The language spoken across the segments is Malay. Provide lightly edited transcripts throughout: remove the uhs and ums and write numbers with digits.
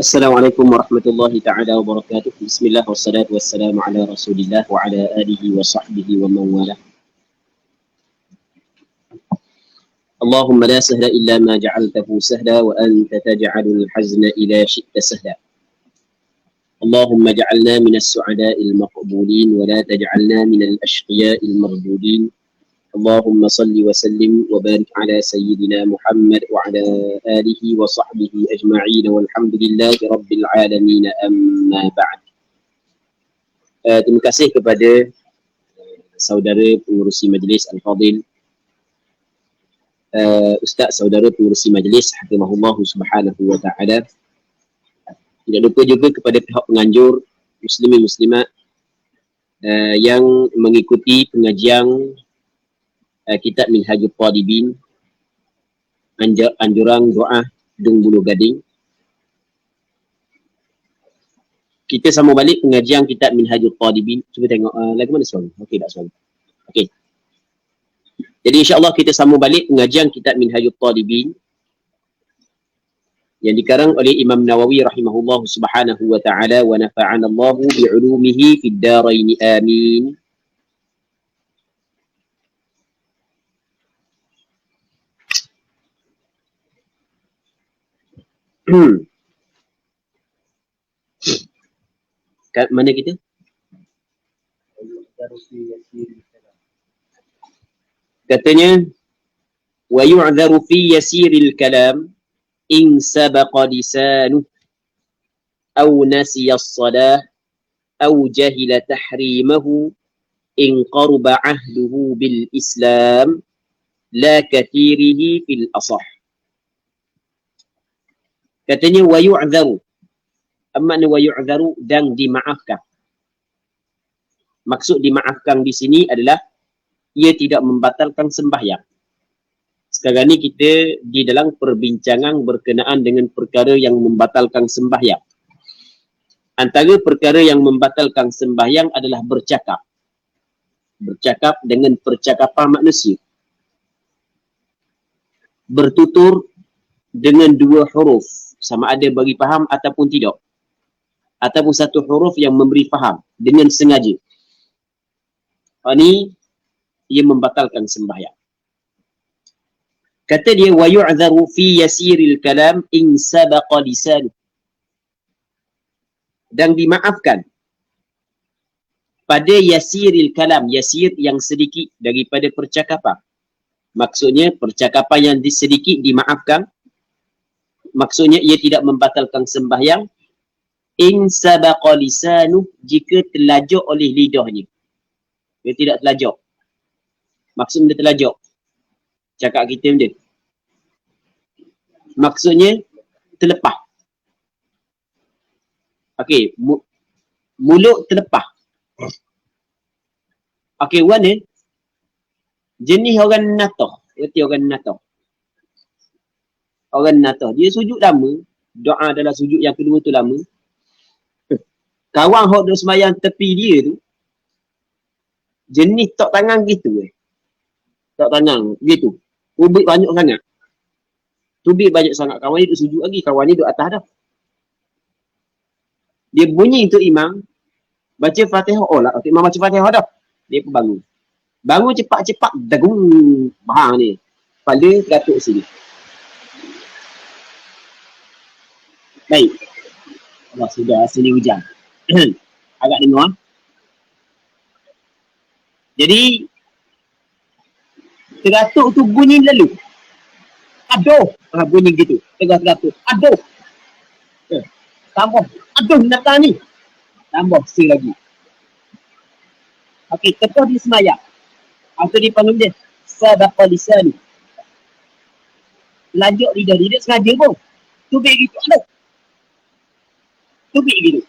Assalamualaikum warahmatullahi ta'ala wabarakatuh. Bismillah wassalatu wassalamu ala rasulillah wa ala alihi wa sahbihi wa man wala. Allahumma la sahla illa ma ja'altahu sahla wa anta taj'alul hazna ila syi'ta sahla. Allahumma ja'alna minas su'ada'il maqbulin wa la taj'alna minal ashqiya'il mardudin. Allahumma salli wa sallim wa barik ala sayyidina Muhammad wa ala alihi wa sahbihi ajma'in walhamdulillahi rabbil alamin amma ba'd. Terima kasih kepada saudara pengurusi majlis Al-Fadil, Ustaz saudara pengurusi majlis hafizahullah subhanahu wa ta'ala. Tidak lupa juga kepada pihak penganjur muslimin muslimat yang mengikuti pengajian kitab Minhajul Talibin anjuran doa Dung Bulu Gading. Kita sambung balik pengajian kitab Minhajul Talibin. Cuba tengok lagu mana suara? Okey, tak suara. Okey. Jadi insya-Allah kita sambung balik pengajian kitab Minhajul Talibin yang dikarang oleh Imam Nawawi rahimahullah subhanahu wa ta'ala wa nafa'ana Allahu bi'ulumihi fid darain amin. Kat mana kita? Katanya wa yu'dharu fi yasiril kalam in sabaqa lisanuh aw nasiya as-salah aw jahila tahrimahu in qarba ahduhu bil islam la kathirihi fil asah. Katanya wa yu'dharu, makna wa yu'dharu dan dimaafkan. Maksud dimaafkan di sini adalah ia tidak membatalkan sembahyang. Sekarang ni kita di dalam perbincangan berkenaan dengan perkara yang membatalkan sembahyang. Antara perkara yang membatalkan sembahyang adalah bercakap. Bercakap dengan percakapan manusia. Bertutur dengan dua huruf, sama ada bagi faham ataupun tidak. Ataupun satu huruf yang memberi faham dengan sengaja. Ini ia membatalkan sembahyang. Kata dia wa yu'dharu fi yasiril kalam in sabaqa lisan. Dan dimaafkan pada yasiril kalam, yasir yang sedikit daripada percakapan. Maksudnya percakapan yang sedikit dimaafkan. Maksudnya ia tidak membatalkan sembahyang in sabaqa lisanuh, jika terlajak oleh lidahnya. Dia tidak terlajak. Maksudnya dia terlajak. Cakap kita dia. Maksudnya terlepas. Okey, mulut terlepas. Okey, one jenis orang natah. Erti orang natah. Orang natah. Dia sujud lama. Doa adalah sujud yang kedua tu lama. Kawan hok duk sembahyang tepi dia tu, jenis tok tangan gitu tok tangan gitu. Tubik banyak sangat. Tubik banyak sangat. Kawan ni duk sujud lagi. Kawan ni duk atas dah. Dia bunyi tu imam. Baca Fatihah. Oh lah. Imam baca Fatihah dah. Dia pun bangun. Bangun cepat-cepat. Dagung. Bahang ni. Kepala gatuk sini. Baik. Allah sudah sini hujan. Agak dengar. Jadi teratuk tu bunyi lalu. Aduh. Bunyi gitu. Teratuk. Aduh. Tambah. Aduh datang ni. Tambah sing lagi. Okey, tepat di semayang. Atau dipanggil dia sabaqa lisan. Lajak lidah dia sengaja pun. Tubik gitu. Aduh. Tubik gitu.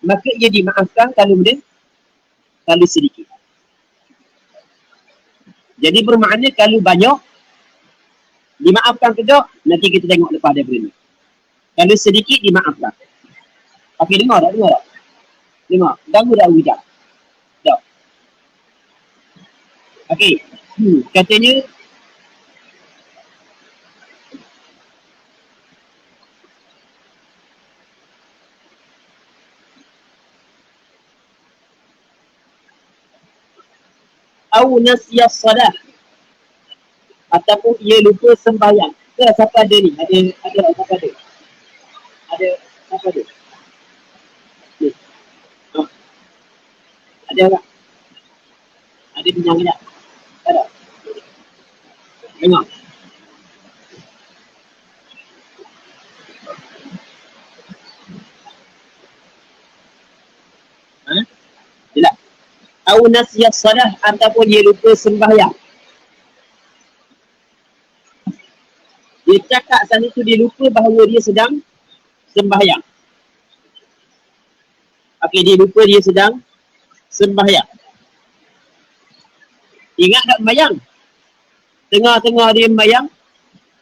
Maka ia dimaafkan kalau sedikit. Jadi bermakna kalau banyak dimaafkan ke tak, nanti kita tengok lepas daripada ni. Kalau sedikit dimaafkan. Okey, dengar tak? Dengar. Ganggu tak hujan? Tak. Okey. Katanya Au nasiyas salah. Ataupun ia lupa sembahyang. Siapa ada ni? Ada siapa ada? Ada siapa ada? Ni. Ha. Ada tak? Ada bincang tak? Ada. Dengar. Ha? Tidak. Au nasiyas salah ataupun dia lupa sembahyang. Dia cakap sana tu dia lupa bahawa dia sedang sembahyang. Okey, dia lupa dia sedang sembahyang. Ingat tak sembahyang? Tengah-tengah dia sembahyang,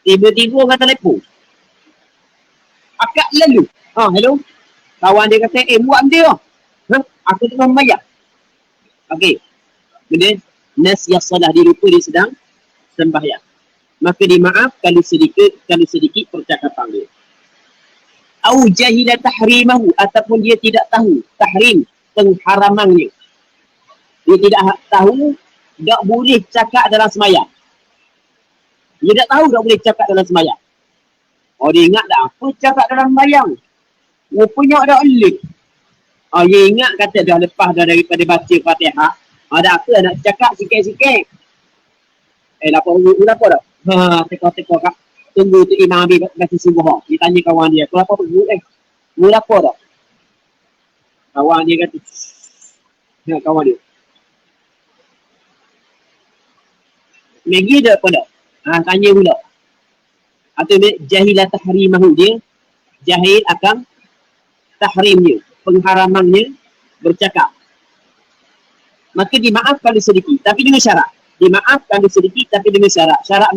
tiba-tiba orang telefon. Akak lalu. Hello. Kawan dia kata, buat benda lah. Aku tengah sembahyang. Okey. Kemudian, nasiyah salah, dia lupa dia sedang sembahyang. Maka dimaaf kalau sedikit percakapan dia. Au jahila tahrimahu, ataupun dia tidak tahu tahrim, pengharamannya. Dia tidak tahu tak boleh cakap dalam sembahyang. Dia tak tahu tak boleh cakap dalam sembahyang. Dia ingat tak apa cakap dalam sembahyang. Rupanya ada oleh. Dia ingat kata dah lepas dah daripada baca Fatihah. Ada apa nak cakap sikit-sikit. Apa dah? Teka-teka kak. Tunggu tu Imam Habib baca subuh. Dia tanya kawan dia. Kenapa pergi? Mula apa dah? Kawan dia kata. Kawan dia. Maggie dah apa dah? Tanya pula. Atau jahilah tahrimahu, dia jahil akan tahrimnya, pengharamannya bercakap. Maka dimaafkan sedikit, tapi dengan syarat. Dimaafkan sedikit, tapi dengan syarat. Syarat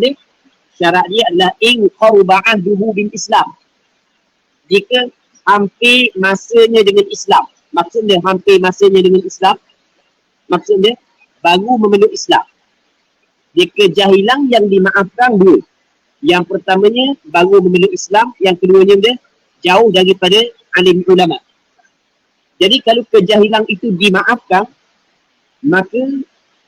dia adalah in qarba'aduhu bin Islam. Jika hampir masanya dengan Islam. Maksudnya hampir masanya dengan Islam. Maksudnya baru memeluk Islam. Jika jahilan yang dimaafkan dua. Yang pertamanya baru memeluk Islam, yang keduanya dia jauh daripada alim ulama. Jadi kalau kejahilan itu dimaafkan, maka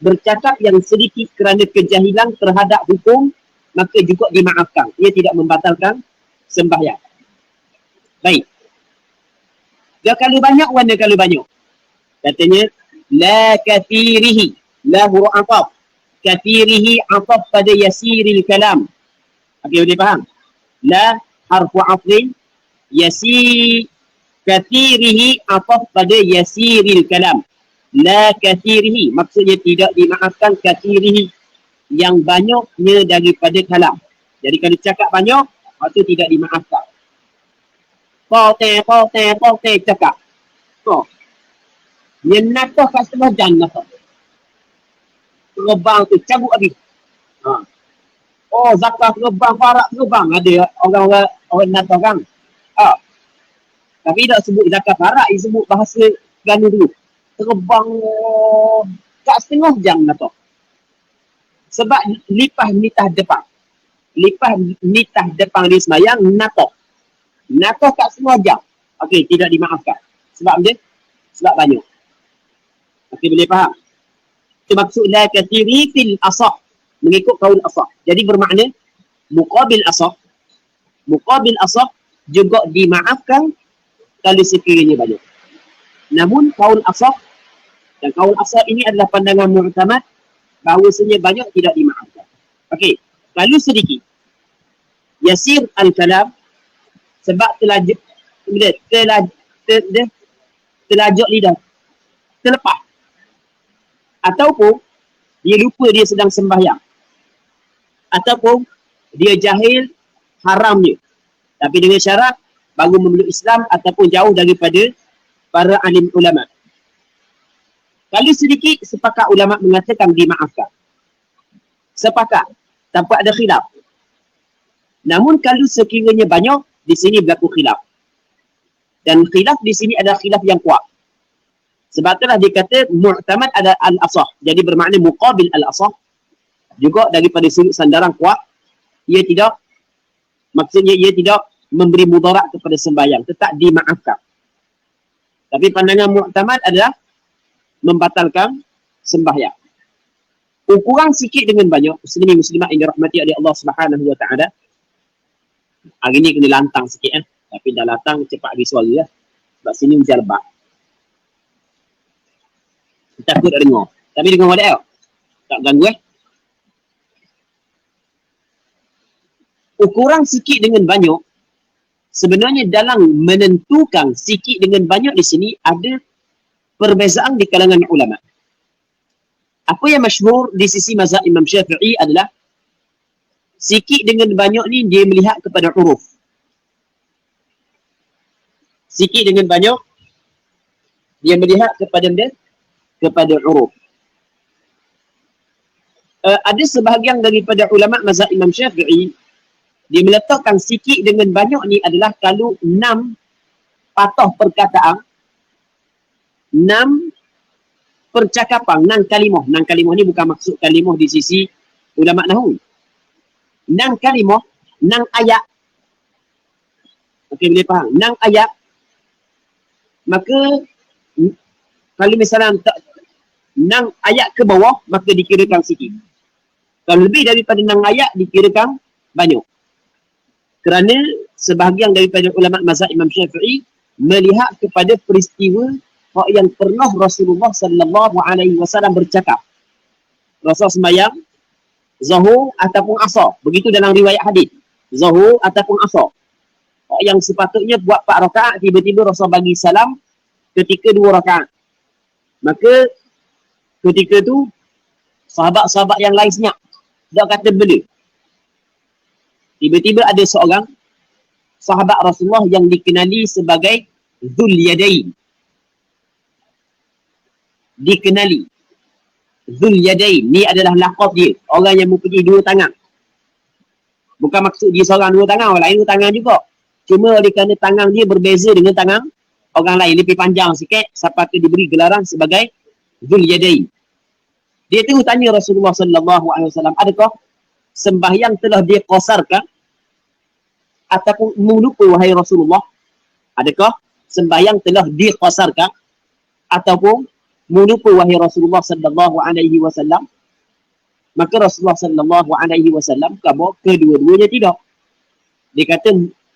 bercakap yang sedikit kerana kejahilan terhadap hukum, maka juga dimaafkan. Ia tidak membatalkan sembahyang. Baik. Dia kalau banyak, warna kalau banyak. Katanya, la kathirihi, la huruf ataf. Kathirihi ataf pada yasiril kalam. Okey, boleh faham? La harfu aflin kathirihi ataf pada yasiril kalam. La kathirihi, maksudnya tidak dimaafkan kathirihi, yang banyaknya daripada kalam. Jadi kalau cakap banyak, itu tidak dimaafkan. Pote cakap. Yang nakah kat setengah jam nakah. Terbang tu cabut habis. Zakat terbang, farak terbang. Ada orang nakah kan. Tapi tak sebut zakat farak, dia sebut bahasa Terengganu dulu. Terbang kat setengah jam nakah. Sebab lipah nitah depan. Lipah nitah depan dia sembahyang nakah. Nakah kat setengah jam. Okey, tidak dimaafkan. Sebab dia? Sebab banyak. Okey, boleh faham? Itu maksud la kathiri fil asah. Mengikut kaul asah. Jadi bermakna muqabil asah. Muqabil asah juga dimaafkan kalau sekiranya banyak. Namun kaul asah, dan kaul asah ini adalah pandangan mu'tamad, bahawasanya banyak tidak dimaafkan. Okey, kalau sedikit yasir al-kalam, sebab terlajak lidah, terlepas, ataupun dia lupa dia sedang sembahyang, ataupun dia jahil haramnya, tapi dengan syarat baru memeluk Islam ataupun jauh daripada para alim ulama. Kalau sedikit, sepakat ulama mengatakan dimaafkan. Sepakat, tanpa ada khilaf. Namun kalau sekiranya banyak, di sini berlaku khilaf. Dan khilaf di sini adalah khilaf yang kuat. Sebab itulah dia kata mu'tamad ada al-asah. Jadi bermakna muqabil al-asah. Juga daripada sudut sandaran kuat, ia tidak, maksudnya ia tidak memberi mudarat kepada sembahyang. Tetap dimaafkan. Tapi pandangan mu'tamad adalah membatalkan sembahyang. Ukuran sikit dengan banyak, muslimin muslimat yang dirahmati oleh Allah Subhanahu wa taala. Hari ni kena lantang sikit kan. Tapi dah lantang cepat habis suara lah. Sebab sini hujan lebat. Takut tak dengar. Tapi dengar ada tak? Tak ganggu Ukuran sikit dengan banyak, sebenarnya dalam menentukan sikit dengan banyak di sini ada perbezaan di kalangan ulama. Apa yang masyhur di sisi mazhab Imam Syafi'i adalah sikit dengan banyak ni dia melihat kepada huruf. Sikit dengan banyak dia melihat kepada huruf. Ada sebahagian daripada ulama mazhab Imam Syafi'i dia meletakkan sikit dengan banyak ni adalah kalau 6 patah perkataan, 6 percakapan, 6 kalimah. 6 kalimah ni bukan maksud kalimah di sisi ulama nahwu. 6 kalimah, 6 ayat. Okey, boleh faham? 6 ayat. Maka kalau misalnya 6 ayat ke bawah, maka dikirakan sikit. Kalau lebih daripada 6 ayat, dikirakan banyak. Kerana sebahagian daripada ulama mazhab Imam Syafi'i melihat kepada peristiwa yang pernah Rasulullah sallallahu alaihi wasallam bercakap. Rasul sembahyang Zuhur ataupun Asar. Begitu dalam riwayat hadis. Zuhur ataupun Asar. Yang sepatutnya buat 4 rakaat, tiba-tiba Rasul bagi salam ketika 2 rakaat. Maka ketika tu sahabat-sahabat yang lain senyap. Dia kata bela. Tiba-tiba ada seorang sahabat Rasulullah yang dikenali sebagai Dzul Yadain. Dikenali Dzul Yadain. Ni adalah laqab dia. Orang yang mempunyai 2 tangan. Bukan maksud dia seorang 2 tangan. Orang lain 2 tangan juga. Cuma oleh kerana tangan dia berbeza dengan tangan orang lain. Lebih panjang sikit. Sampai ke diberi gelaran sebagai Dzul Yadain. Dia terus tanya Rasulullah SAW, adakah sembahyang telah diqasarkan ataupun melupa wahai Rasulullah? Adakah sembahyang telah diqasarkan ataupun melupa wahai Rasulullah sallallahu alaihi wasallam? Maka Rasulullah sallallahu alaihi wasallam kata kedua-duanya tidak. Dia kata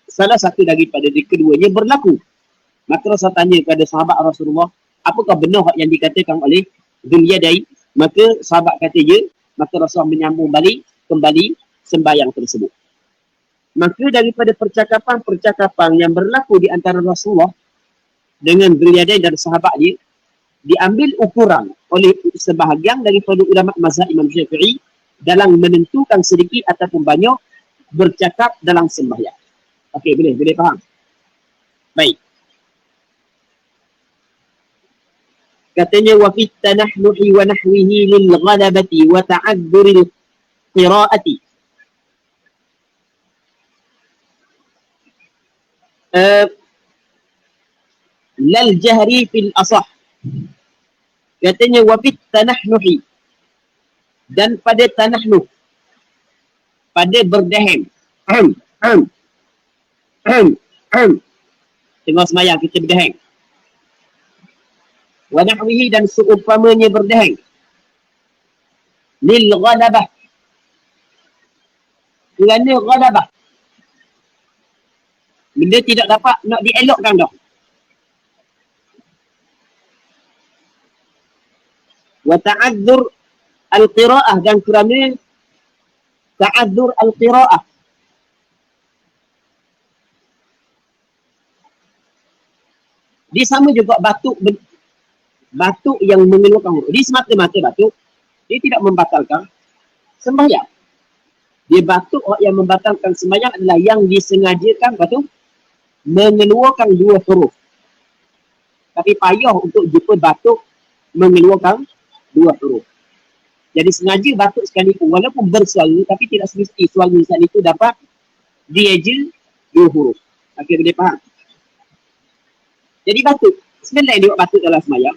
salah satu daripada keduanya berlaku. Maka Rasul tanya kepada sahabat Rasulullah, apakah benar yang dikatakan oleh Dzul Yadain? Maka sahabat kata ya. Maka Rasul menyambung balik kembali sembahyang tersebut. Maka daripada percakapan-percakapan yang berlaku di antara Rasulullah dengan Dzul Yadain dan sahabat dia, diambil ukuran oleh sebahagian daripada ulama mazhab Imam Syafi'i dalam menentukan sedikit ataupun banyak bercakap dalam sembahyang. Okey, boleh faham? Baik. Katanya wa fit tanahnuhi wa nahwihi lil ghalabati wa ta'adduril qiraati. Lal jahri fil asah. Katanya wa fit tanahnuhi, dan pada tanahnuh, pada berdaham. Tengok semayang kita berdaham. Wa nahwihi, dan seumpamanya berdaham. Lil ghalabah, kerana ghalabah benda tidak dapat nak dielokkan dah. Wa ta'adzur al-qira'ah, dan kerana ta'adzur al-qira'ah. Dia sama juga batuk yang mengeluarkan huruf. Dia semata-mata batuk, dia tidak membatalkan sembahyang. Dia batuk yang membatalkan sembahyang adalah yang disengajakan batuk mengeluarkan 2 huruf. Tapi payah untuk jumpa batuk mengeluarkan 2 huruf. Jadi sengaja batuk sekalipun walaupun bersuara tapi tidak semesti suara saat itu dapat dieja 2 huruf. Okey, boleh faham? Jadi batuk, sebenarnya dia buat batuk dalam sembahyang,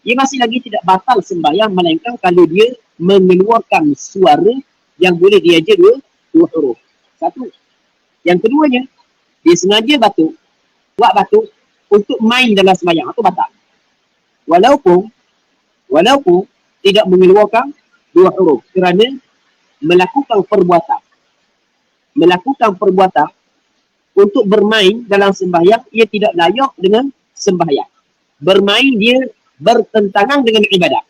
dia masih lagi tidak batal sembahyang melainkan kalau dia mengeluarkan suara yang boleh dieja 2 huruf. Satu. Yang keduanya, dia sengaja batuk, buat batuk untuk main dalam sembahyang, itu batal. Walaupun tidak mengeluarkan dua huruf kerana melakukan perbuatan. Melakukan perbuatan untuk bermain dalam sembahyang, ia tidak layak dengan sembahyang. Bermain dia bertentangan dengan ibadat.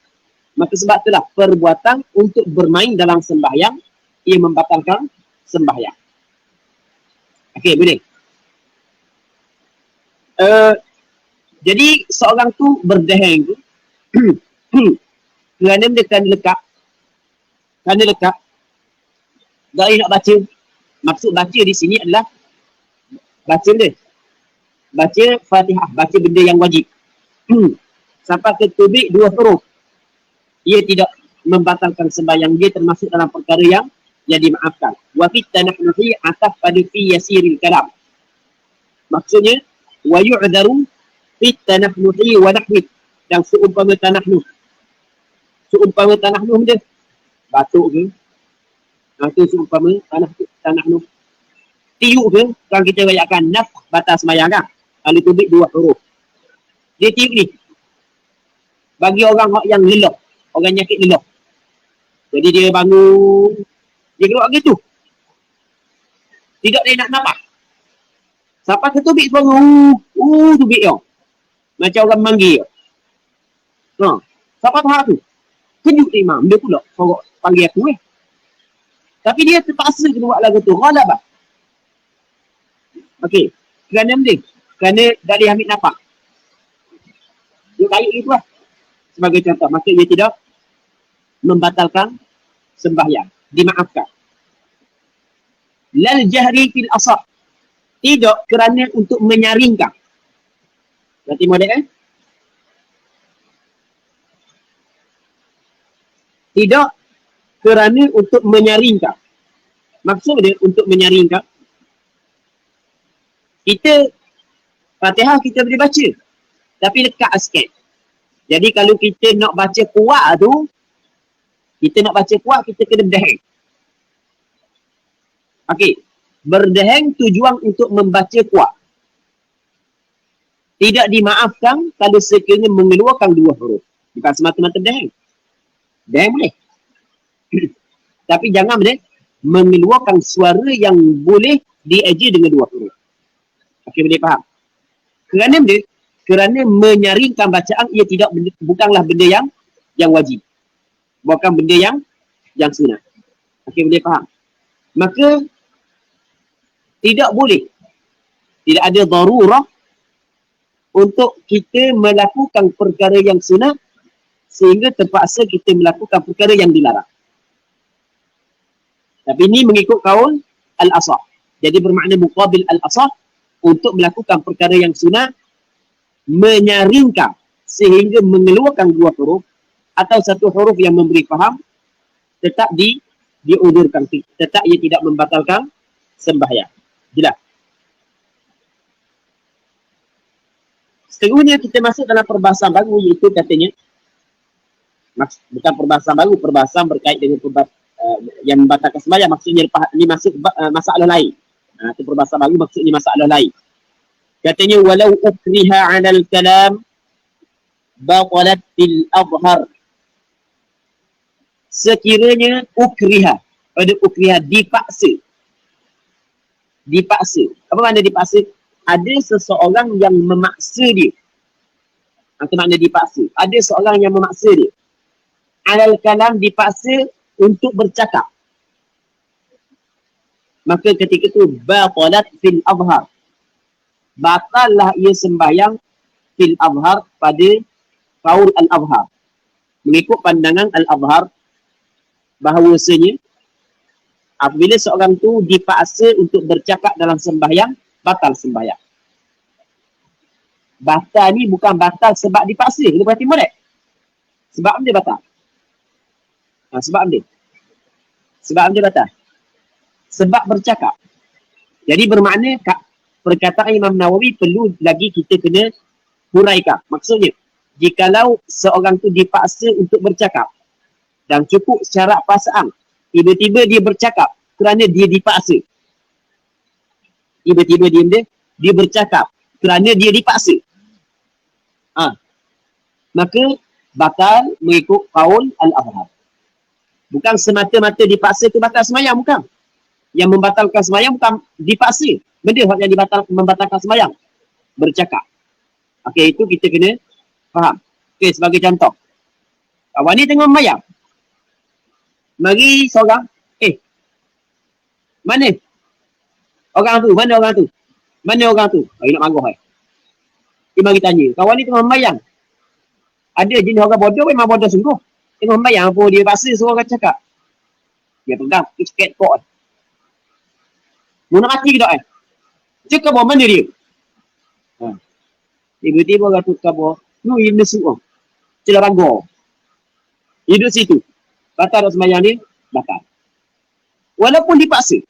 Maka sebab itulah perbuatan untuk bermain dalam sembahyang, ia membatalkan sembahyang. Okey, boleh. Jadi seorang tu berdeheng tu kerana dia kerana lekap, tak nak baca. Maksud baca di sini adalah baca dia, baca Fatihah, baca benda yang wajib. Sampai ke tubik dua huruf, ia tidak membatalkan sembahyang dia, termasuk dalam perkara yang dimaafkan. Wa fit tanahnuhi ataf pada fi yasiril kalam. Maksudnya wa yu'dharu fit tanahnuhi wa nahwi, dan seumpama tanahnuh. Seumpama tanahnuh dia batuk ke, itu seumpama tanahnuh. Tiup ke, kalau kita rayakan naf batas sembahyang kan, kalau tubik dua huruf. Dia tiup ni bagi orang yang lelah, orang nyakit lelah. Jadi dia bangun, dia keluar gitu, tidak dia nak nafas. Sampai ke tubik bangun, tubik dia macam orang manggil. Sampai tahap tu kejut imam, dia pula sorok panggil aku tapi dia terpaksa keluar lagu tu, ghalabah. Okey, kerana benda, kerana tak dia ambil nafas, dia tarik itu lah sebagai contoh, maka ia tidak membatalkan sembahyang, dimaafkan. Lal jahri fil asah, tidak kerana untuk menyaringkan. Berarti model tidak kerana untuk menyaringkan. Maksud dia untuk menyaringkan, kita Fatihah kita boleh baca, tapi lekat sikit. Jadi kalau kita nak baca kuat tu, kita kena berdeheng. Okey, berdeheng tujuan untuk membaca kuat. Tidak dimaafkan kalau sekiranya mengeluarkan dua huruf. Bukan semata-mata berdeheng. Berdeheng boleh. Tapi jangan mengeluarkan suara yang boleh dieja dengan dua huruf. Okey, boleh faham? Kerana menyaringkan bacaan, ia bukanlah benda yang wajib. Bukan benda yang sunat. Okey, boleh faham? Maka tidak boleh, tidak ada darurah untuk kita melakukan perkara yang sunat sehingga terpaksa kita melakukan perkara yang dilarang. Tapi ini mengikut kaul al-asah. Jadi bermakna muqabil al-asah, untuk melakukan perkara yang sunat, menyaringkan sehingga mengeluarkan dua huruf atau satu huruf yang memberi faham, tetap diudurkan, tetap ia tidak membatalkan sembahyang. Jelas? Seterusnya kita masuk dalam perbahasan baru, iaitu katanya, bukan perbahasan baru, perbahasan berkait dengan yang membatalkan sembahyang. Maksudnya ini masuk masalah lain. Itu perbahasan baru, maksudnya masalah lain. Katanya walau ukriha 'alal kalam batalat fil adhar. Sekiranya ukriha, pada ukriha dipaksa. Apa makna dipaksa? Ada seseorang yang memaksa dia. Itu makna dipaksa. Ada seorang yang memaksa dia. 'Alal kalam, dipaksa untuk bercakap. Maka ketika itu batalat fil adhar. Batallah ia sembahyang fil adhar, pada qaul al-adhar. Mengikut pandangan al-adhar, bahawasanya apabila seorang tu dipaksa untuk bercakap dalam sembahyang, batal sembahyang. Batal ni bukan batal sebab dipaksa. Kena perhati molek. Sebab dia batal. Sebab dia batal. Sebab bercakap. Jadi bermakna perkataan Imam Nawawi perlu lagi kita kena huraikan. Maksudnya, jikalau seorang tu dipaksa untuk bercakap dan cukup syarat paksaan, tiba-tiba dia bercakap kerana dia dipaksa. Tiba-tiba dia bercakap kerana dia dipaksa. Maka batal mengikut qaul al-adhar. Bukan semata-mata dipaksa tu batal semayang, bukan. Yang membatalkan semayang bukan dipaksa. Benda yang membatalkan semayang. Bercakap. Okey, itu kita kena faham. Okey, sebagai contoh. Kawan ni tengah semayang. Mari seorang, mana? Orang tu, mana orang tu? Mana orang tu? Nak marah Dia mari tanya. Kawan ni tengah semayang. Ada jenis orang bodoh, memang bodoh sungguh. Tengah semayang pun dia paksa suruh orang cakap. Dia pegang tiket kok. Mau nak mati ke tak? Cakap bawa mana dia? Tiba-tiba orang tu kabur. No, dia nesu. Celah ragu. Hidup situ. Batal tak semayang dia? Batal. Walaupun dipaksa.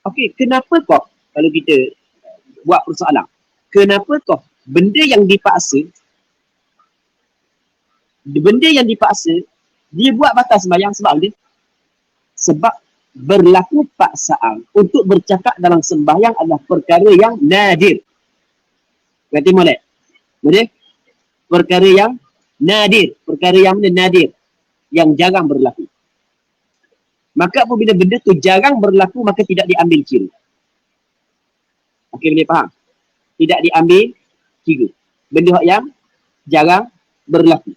Okey, kenapa kok kalau kita buat persoalan? Kenapa kok benda yang dipaksa dia buat batal sembahyang sebab dia? Sebab berlaku paksaan untuk bercakap dalam sembahyang adalah perkara yang nadir. Berarti molek. Boleh? Perkara yang nadir. Perkara yang nadir. Yang jarang berlaku. Maka apabila benda tu jarang berlaku, maka tidak diambil kira. Okey, boleh faham? Tidak diambil kira. Benda yang jarang berlaku.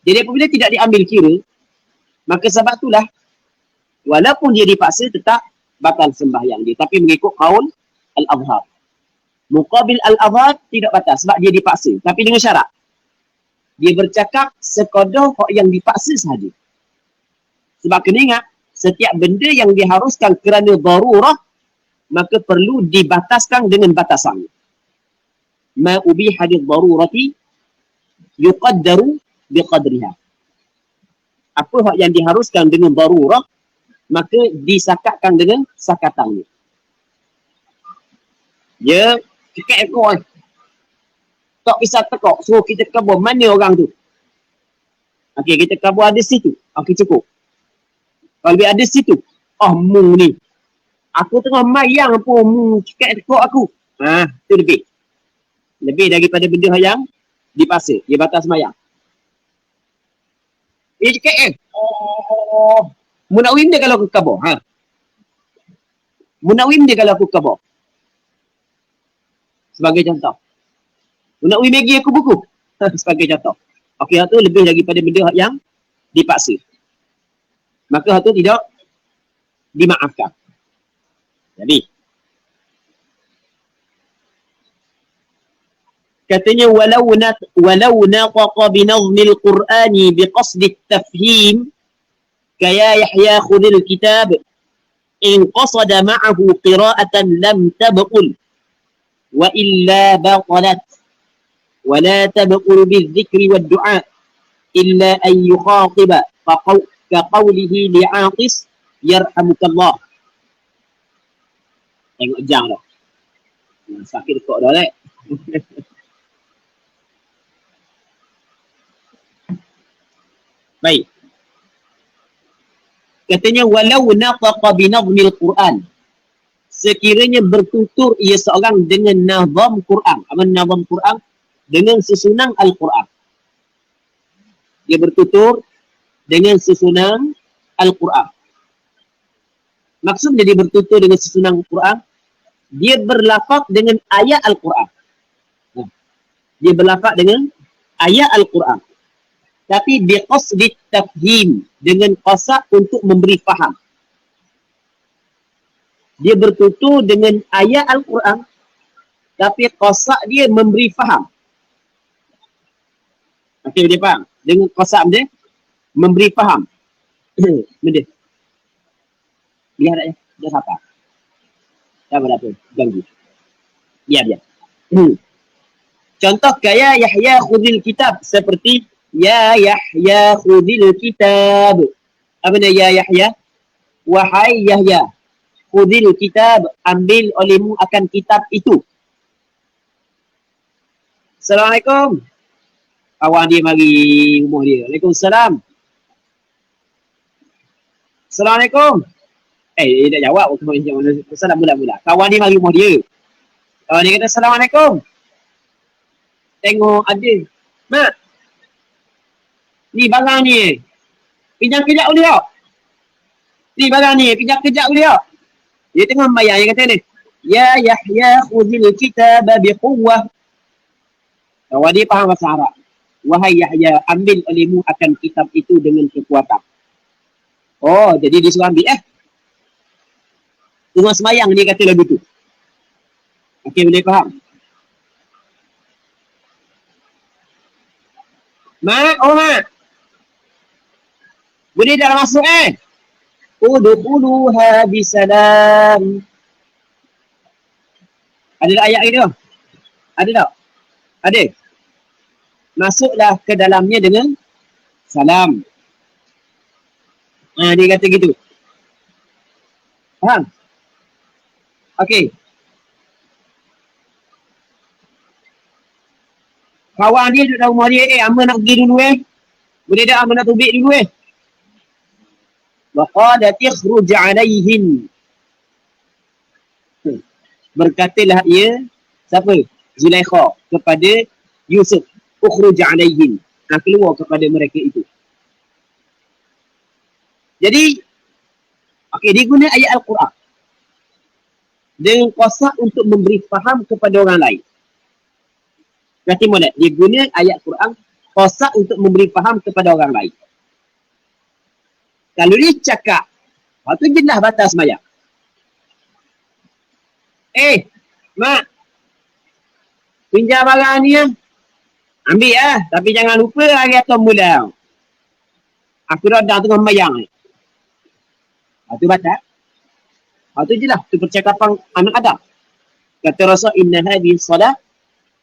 Jadi apabila tidak diambil kira, maka sebab itulah walaupun dia dipaksa tetap batal sembahyang dia. Tapi mengikut qaul al-azhar. Muqabil al-azhar tidak batal sebab dia dipaksa. Tapi dengan syarat. Dia bercakap sekadar yang dipaksa sahaja. Sebab kena ingat, setiap benda yang diharuskan kerana darurah, maka perlu dibataskan dengan batasan. Ma ubiha lid-darurati yuqaddaru biqadriha. Apa hak yang diharuskan dengan darurah, maka disakatkan dengan sakatannya. Ya, cekak ekor. Tak bisa tekok, suruh kita kabur. Mana orang tu? Okey, kita kabur ada situ. Okey, cukup. Kalau ada situ, mu ni. Aku tengah mayang pun, cekak ekor aku. Itu lebih. Lebih daripada benda yang dipaksa. Dia batas mayang. Dia cekak Munawim dia kalau aku kabur. Munawim dia kalau aku kabur. Sebagai contoh. Munawim bagi aku buku. Sebagai contoh. Okey, itu lebih daripada benda yang dipaksa. Maka itu tidak dimaafkan. Jadi, katanya walau nataqa binazmil Qur'ani biqasdi at-tafhim kaya Yahya khudil kitab in qasada ma'ahu qira'atan lam tabqul wa illa batalat wa la tabqul bizikri wad du'a illa an yukhatiba ka qawlihi li'aqis yarhamukallah. Tengok jang dah. Sakit kok dah lek. Baik. Katanya walau nataqa binazmil Quran. Sekiranya bertutur ia seorang dengan nazam Quran. Apa nazam Quran? Dengan susunan Al-Quran. Dia bertutur dengan susunan Al-Quran. Maksudnya dia bertutur dengan susunan Al-Quran, dia berlafaz dengan ayat Al-Quran. Dia berlafaz dengan ayat Al-Quran. Tapi biqasdi tafhim, dengan qasad untuk memberi faham. Dia bertutur dengan ayat Al-Quran, tapi qasad dia memberi faham. Okey, dia faham? Dengan qasad dia memberi faham. Benda. Biar tak ya? Dia siapa? Tak apa-apa. Ganggu. Biar. Contoh kaya Yahya khudil kitab. Seperti Ya Yahya khudil kitab. Apa dia Ya Yahya? Wahai Yahya, khudil kitab. Ambil olehmu akan kitab itu. Assalamualaikum. Kawan dia mari rumah dia. Waalaikumsalam. Assalamualaikum. Dia tak jawab. Salam mula-mula. Kawan dia mari rumah dia. Kawan dia kata, Assalamualaikum. Tengok ada. Mak. Ni barang ni. Pinjam kejap boleh tak? Ni barang ni, pinjam kejap boleh tak? Dia tengah membayar, dia kata ni, Ya Yahya khudil kitaba biquwwah. Kalau dia faham bahasa Arab. Wahai Yahya, ambil olehmu akan kitab itu dengan kekuatan. Oh, jadi dia suruh ambil Tengah semayang dia kata lagu tu. Okey, boleh faham? Mak, oh mak. Boleh dah masuk Udkhuluha bisalam. Ada tak ayat itu? Ada tak? Ada. Masuklah ke dalamnya dengan salam. Dia kata gitu. Faham? Okey. Kawan dia duduk dalam rumah dia, Amba nak pergi dulu Boleh tak Amba nak tubik dulu Wa qalat ikhruj alaihin. Berkatalah ia, siapa? Zulaikha kepada Yusuf. Ukhruj alaihin. Keluar kepada mereka itu. Jadi, dia guna ayat Al-Quran dengan qasak untuk memberi faham kepada orang lain. Berarti mana? Dia guna ayat Quran qasak untuk memberi faham kepada orang lain. Kalau dia cakap, tu jelas batas sembahyang. Mak, pinjam barang ni ambil tapi jangan lupa hari atas bulan. Aku dah tengah sembahyang tu batas. Tu jelas, tu percakapan anak Adam. Kata Rasul, inna hadhihi salat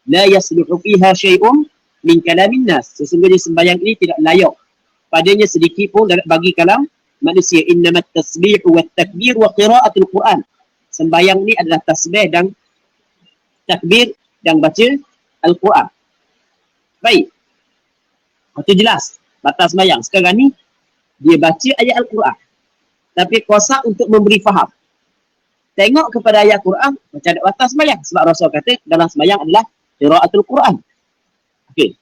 la yasluhu fiha syai'un min kalamin nas. Sesungguhnya sembahyang ini tidak layak padanya sedikit pun bagi kalam manusia. Innamat tasbih wa takbir wa qiraatul Quran. Sembahyang ni adalah tasbih dan takbir dan baca Al-Quran. Baik. Itu jelas batas sembahyang. Sekarang ni dia baca ayat Al-Quran tapi qasak untuk memberi faham. Tengok kepada ayat Quran macam ada batas sembahyang. Sebab Rasul kata dalam sembahyang adalah qiraatul Quran. Okey.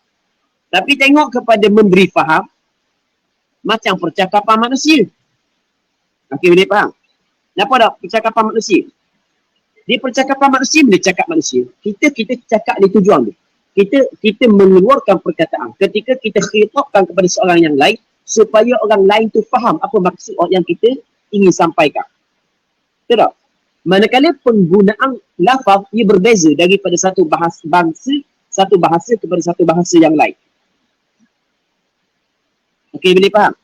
Tapi tengok kepada memberi faham macam percakapan manusia. Okey, boleh faham? Kenapa tak percakapan manusia? Dia percakapan manusia, dia cakap manusia. Kita cakap ni tujuan dia. Kita mengeluarkan perkataan ketika kita khitabkan kepada seorang yang lain supaya orang lain tu faham apa maksud yang kita ingin sampaikan. Betul tak? Manakala penggunaan lafaz ia berbeza daripada satu bahasa kepada satu bahasa yang lain. Okey, boleh faham?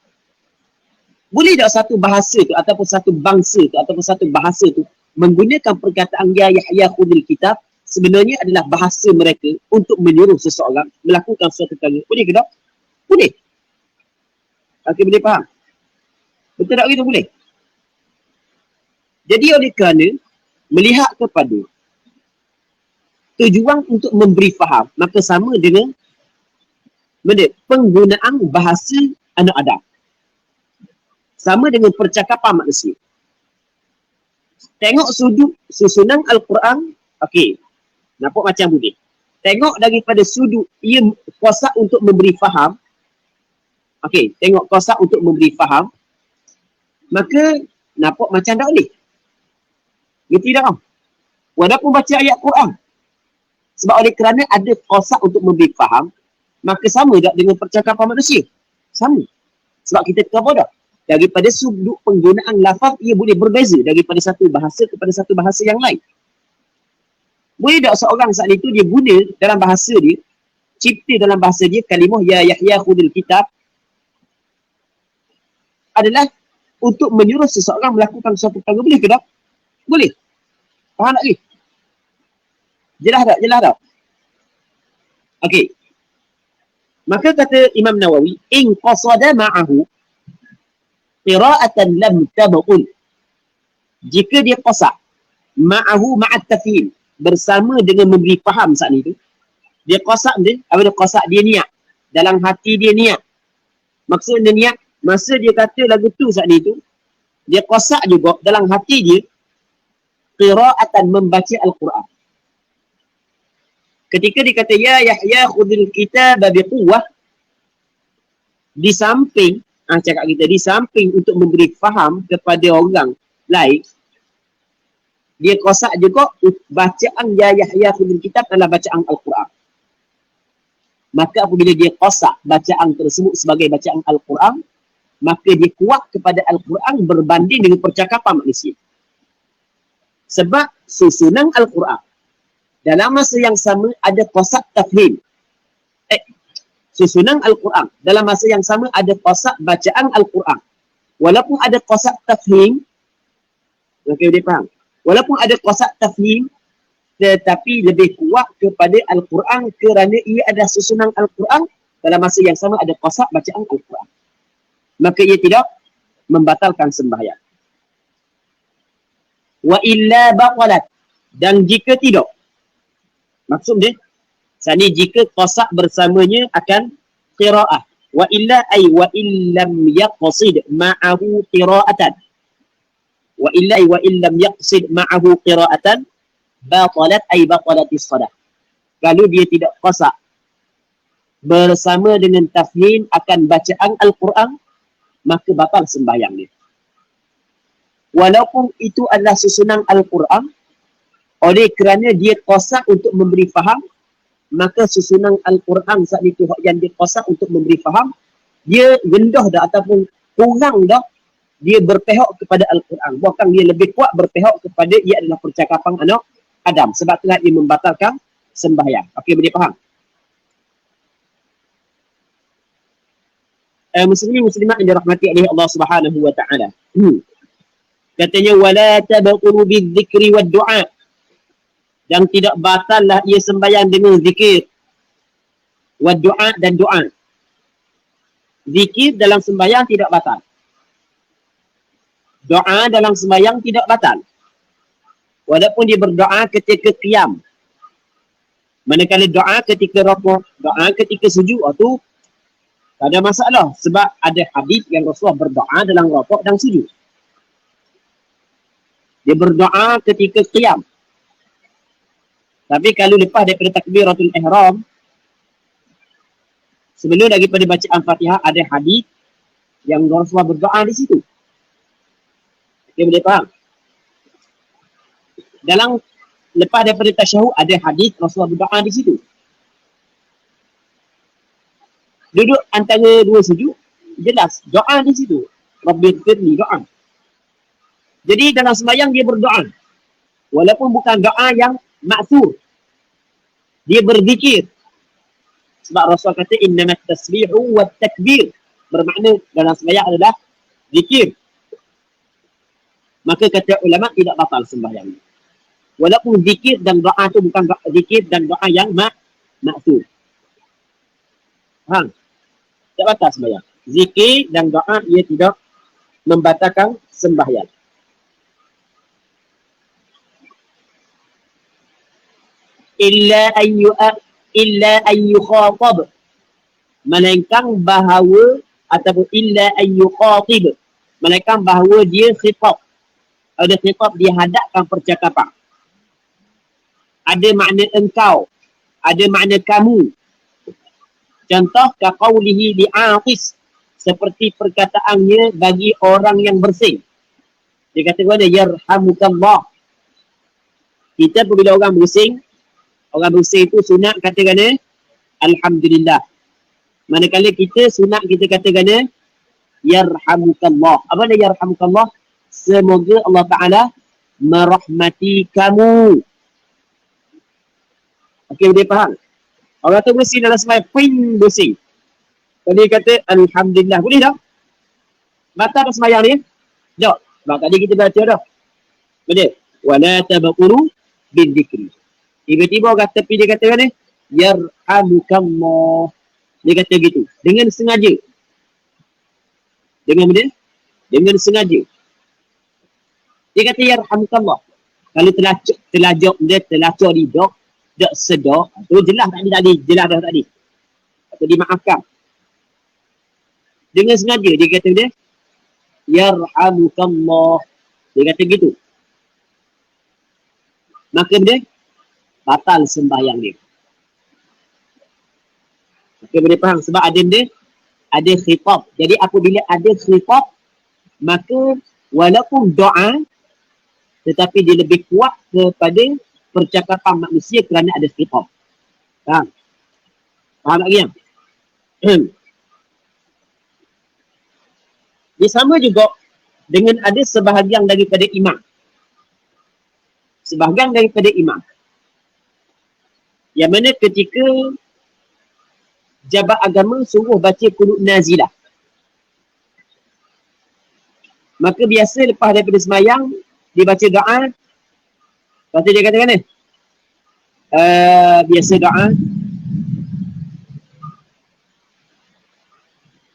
Boleh tak satu bahasa tu ataupun satu bangsa tu ataupun satu bahasa tu menggunakan perkataan ya Yahya khudil kitab sebenarnya adalah bahasa mereka untuk menyuruh seseorang melakukan suatu perkara. Boleh ke tak? Boleh. Okey, boleh faham? Betul tak gitu? Boleh. Jadi oleh kerana melihat kepada tujuan untuk memberi faham, maka sama dengan penggunaan bahasa anak Adam. Sama dengan percakapan manusia. Tengok sudut susunan Al-Quran, okey. Nampak macam boleh. Tengok daripada sudut ia qasak untuk memberi faham. Okey, tengok qasak untuk memberi faham. Maka nampak macam tak boleh. Ngerti tak? Walaupun baca ayat Quran. Sebab oleh kerana ada qasak untuk memberi faham, maka sama tak dengan percakapan manusia? Sama. Sebab kita kata dah, daripada sudut penggunaan lafaz ia boleh berbeza daripada satu bahasa kepada satu bahasa yang lain. Boleh tak seorang saat itu dia guna dalam bahasa dia, cipta dalam bahasa dia kalimah ya Yahya khudil kitab adalah untuk menyuruh seseorang melakukan suatu perkara. Boleh ke tak? Boleh. Faham tak lagi? Jelas tak? Jelas tak? Okey. Maka kata Imam Nawawi, in qasada ma'ahu qira'atan lam tab'ul. Jika dia qasak ma'ahu ma'at tafhim, bersama dengan memberi faham saat ni tu, dia qasak dia, apa dia qasak, dia niat. Dalam hati dia niat. Maksudnya niat, masa dia kata lagu tu saat ni tu, dia qasak juga dalam hati dia qira'atan membaca Al-Quran. Ketika dia kata ya Yahya khudil kitab biquwwah, di samping Cakap kita di samping untuk memberi faham kepada orang lain, dia kosak juga bacaan Yahya Khudul Kitab adalah bacaan Al-Quran. Maka apabila dia kosak bacaan tersebut sebagai bacaan Al-Quran, maka dia kuat kepada Al-Quran berbanding dengan percakapan manusia. Sebab susunan Al-Quran dalam masa yang sama ada kosak tafhim. Susunan Al-Quran dalam masa yang sama ada kosak bacaan Al-Quran. Walaupun ada kosak tafhim, okay, dia faham? Walaupun ada kosak tafhim, tetapi lebih kuat kepada Al-Quran kerana ia ada susunan Al-Quran dalam masa yang sama ada kosak bacaan Al-Quran. Maka ia tidak membatalkan sembahyang. Wa illa baqalat. Dan jika tidak, maksud dia, sani jika kosak bersamanya akan qira'ah. Wa illa ay wa illam yaqsid ma'ahu qira'atan. Wa illa ay wa illam yaqsid ma'ahu qira'atan batalat ay batalatis salat. Kalau dia tidak kosak bersama dengan tafhim akan bacaan Al-Quran, maka batal sembahyang dia. Walaupun itu adalah susunan Al-Quran, oleh kerana dia kosak untuk memberi faham, maka susunan Al-Quran saat itu yang dia kosak untuk memberi faham, dia rendah dah ataupun kurang dah dia berpihak kepada Al-Quran. Bahkan dia lebih kuat berpihak kepada ia adalah percakapan anak Adam. Sebab itulah ia membatalkan sembahyang. Okey, boleh faham? Muslimin muslimat yang dirahmati oleh Allah Subhanahu wa taala. Katanya wala tabqulu bidzikri wad du'a. Dan tidak batallah ia sembahyang dengan zikir, wad du'a dan doa. Zikir dalam sembahyang tidak batal. Doa dalam sembahyang tidak batal. Walaupun dia berdoa ketika qiyam. Manakala doa ketika rukuk, doa ketika sujud, itu tak ada masalah. Sebab ada hadis yang Rasulullah berdoa dalam rukuk dan sujud. Dia berdoa ketika qiyam. Tapi kalau lepas daripada takbiratul ihram, sebelum daripada bacaan Fatihah, ada hadis yang Rasulullah berdoa di situ. Okey, boleh faham? Dalam lepas daripada tasyahud ada hadis Rasulullah berdoa di situ. Duduk antara dua sujud, jelas doa di situ. Rabbighfirli, doa. Jadi dalam sembahyang dia berdoa. Walaupun bukan doa yang ma'thur. Dia berzikir. Sebab Rasulullah kata innamat tasbihu wat takbir. Bermakna dalam sembahyang adalah zikir. Maka kata ulama tidak batal sembahyang. Walaupun zikir dan doa tu bukan zikir dan doa yang ma'thur. Faham? Tak batal sembahyang. Zikir dan doa ia tidak membatalkan sembahyang. Illa ayyu khatab. Melainkan bahawa ataupun illa ayyu khatib. Melainkan bahawa dia khitab. Ada khitab dia hadapkan percakapan. Ada makna engkau. Ada makna kamu. Contoh kaqaulihi li'aqis. Seperti perkataannya bagi orang yang bersing. Dia kata kepada yarhamukallah. Kita apabila orang bersing itu sunat katakan alhamdulillah. Manakala kita sunat kita katakan yarhamukallah. Apa dia yarhamukallah? Semoga Allah Ta'ala merahmati kamu. Okey, dia faham? Orang tu bersih dalam semai pin bersih. Kalau dia kata alhamdulillah, boleh tak? Batal sembahyang ni? Tak. Sebab tadi kita baca dah. Boleh? Wala tabqulu bidzikri. Tiba-tiba orang tepi dia kata kan yarhamukallah. Dia kata gitu. Dengan sengaja. Dengan benda? Dengan sengaja. Dia kata yarhamukallah. Kalau telajak dia telacak di dok, tak sedok, tu jelas tadi. Jelas dah tadi. Atau dimaafkan. Dengan sengaja dia kata dia yarhamukallah. Dia kata gitu. Maka dia batal sembahyang dia. Okey, boleh faham? Sebab ada dia Ada khitab. Jadi apabila ada khitab, maka walaupun doa, tetapi dia lebih kuat kepada percakapan manusia kerana ada khitab. Faham? Faham lagi yang? Dia sama juga dengan ada sebahagian daripada imam. Sebahagian daripada imam. Yang mana ketika jabat agama suruh baca qunut nazilah. Maka biasa lepas daripada semayang, dia baca doa. Lepas tu dia katakan ni. Biasa doa.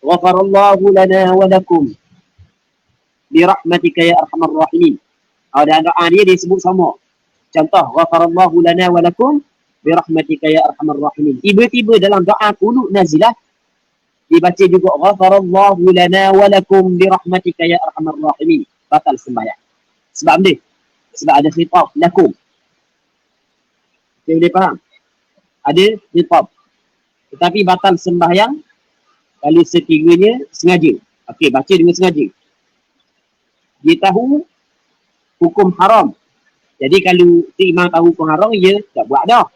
Ghafarallahu lana wa lakum. Birahmatika ya arhamar rahimin. Dan doa dia sebut sama. Contoh, ghafarallahu lana wa lakum. Birahmatika ya arhamar rahimin. Tiba-tiba dalam doa qunut nazilah, dibaca juga ghafarallahu lana wa lakum birahmatika ya arhamar rahimin. Batal sembahyang. Sebab apa? Sebab ada khitab lakum. Dia boleh faham? Ada khitab. Tetapi batal sembahyang kalau sekiranya sengaja. Okey, baca dengan sengaja. Dia tahu hukum haram. Jadi kalau si imam tahu hukum haram, dia tak buat dah.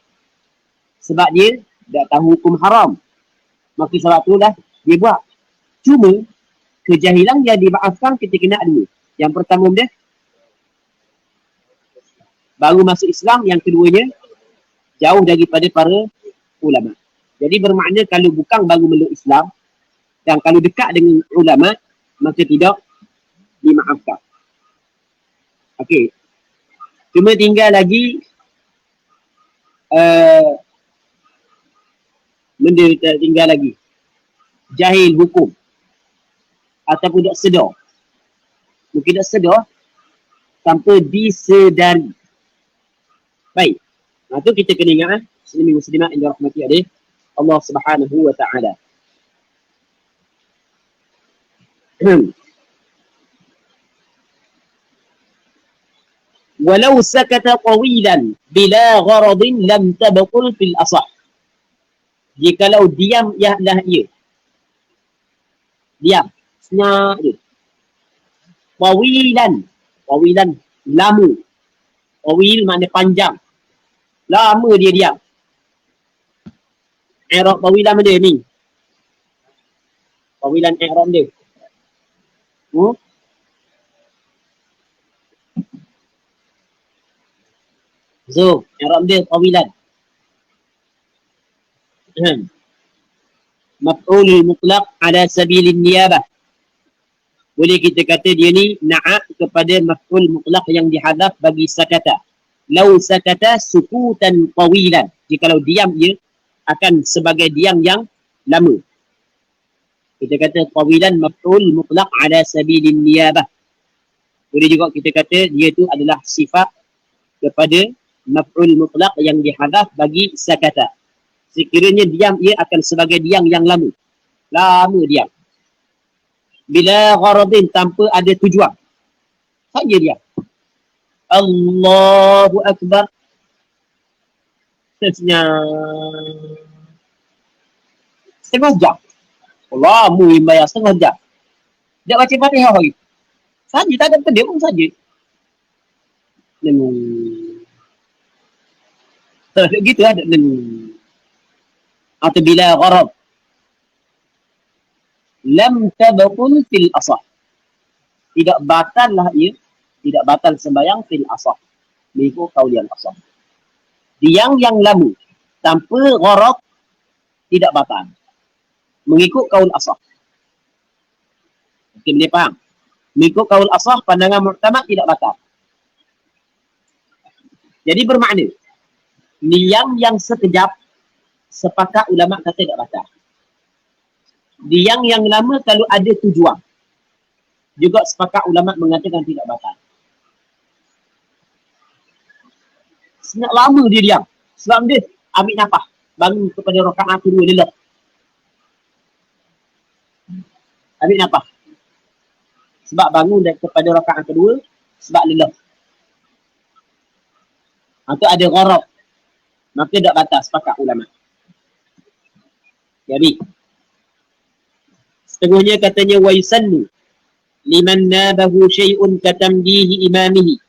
Sebab dia tak tahu hukum haram. Maka sebab tu lah dia buat. Cuma kejahilan yang dimaafkan ketika nak dua. Yang pertama dia baru masuk Islam, yang keduanya jauh daripada para ulama. Jadi bermakna kalau bukan baru meluk Islam dan kalau dekat dengan ulama, maka tidak dimaafkan. Okey. Cuma tinggal lagi benda tinggal lagi. Jahil hukum. Ataupun tak sedar. Mungkin tak sedar tanpa disedari. Baik. Nah, tu kita kena ingat muslimin-muslimat yang dirahmati oleh Allah Subhanahu wa taala. Walau sakata tawilan bila gharadin lam tabqul fil asah. Jikalau diam ialah ia. Diam. Senyap je. Tawilan. Tawilan lama. Tawil makna panjang. Lama dia diam. I'rab tawilan mana dia ni? Tawilan i'rab dia. So, i'rab dia tawilan. Maf'ul mutlaq ala sabilin niyabah. Boleh kita kata dia ni na'at kepada maf'ul mutlaq yang dihadaf bagi sakata. Lau sakata sukutan tawilan. Jikalau diam ia akan sebagai diam yang lama. Kita kata tawilan maf'ul mutlaq ala sabilin niyabah. Boleh juga kita kata dia tu adalah sifat kepada maf'ul mutlaq yang dihadaf bagi sakata. Sekiranya diam ia akan sebagai diam yang lama. Lama diam. Bila gharadin tanpa ada tujuan. Saja diam. Allahu Akbar. Setengah jam. Allah bayar setengah jam. Dia baca Fatihah lagi. Saja tak ada dia pun saja. Gitu ada. Atau bila gharad. Lam tabqul fil asah. Tidak batal lah ia. Tidak batal sembahyang fil asah. Mengikut kaulian asah. Diam yang lama. Tanpa gharad. Tidak batal. Mengikut kaul asah. Okey, boleh faham? Mengikut kaul asah, pandangan mu'tamad tidak batal. Jadi bermakna. Diam yang sekejap. Sepakat ulama kata tidak batal. Diam yang lama kalau ada tujuan. Juga sepakat ulama mengatakan tidak batal. Sangat lama dia diam. Sebab dia ambil nafas. Bangun kepada rakaat kedua lelah. Ambil nafas. Sebab bangun kepada rakaat kedua, sebab lelah. Atau ada gharab. Maka tak batal sepakat ulama. Jadi Setengahnya katanya wa yusannu liman nabahu syai'un katamdihi imamihi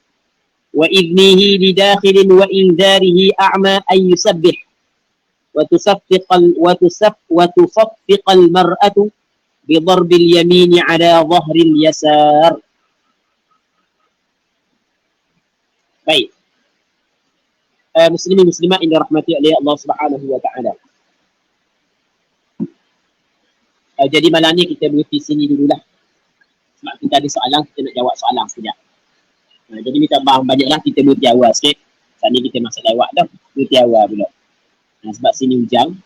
wa idnihi lidakhilin wa inzarihi a'ma ay yusabbih wa tusaffiqal mar'atu bidarbil yamini ala dhahril yasar. Baik. Muslimin muslimat yang dirahmati oleh Allah Subhanahu wa taala. Jadi malam ni kita berhenti sini dululah. Sebab kita ada soalan, kita nak jawab soalan sekejap. Jadi minta maaf banyaklah, kita berhenti awal sikit. Saat ni kita masuk lewat dah, berhenti awal pula. Sebab sini hujan.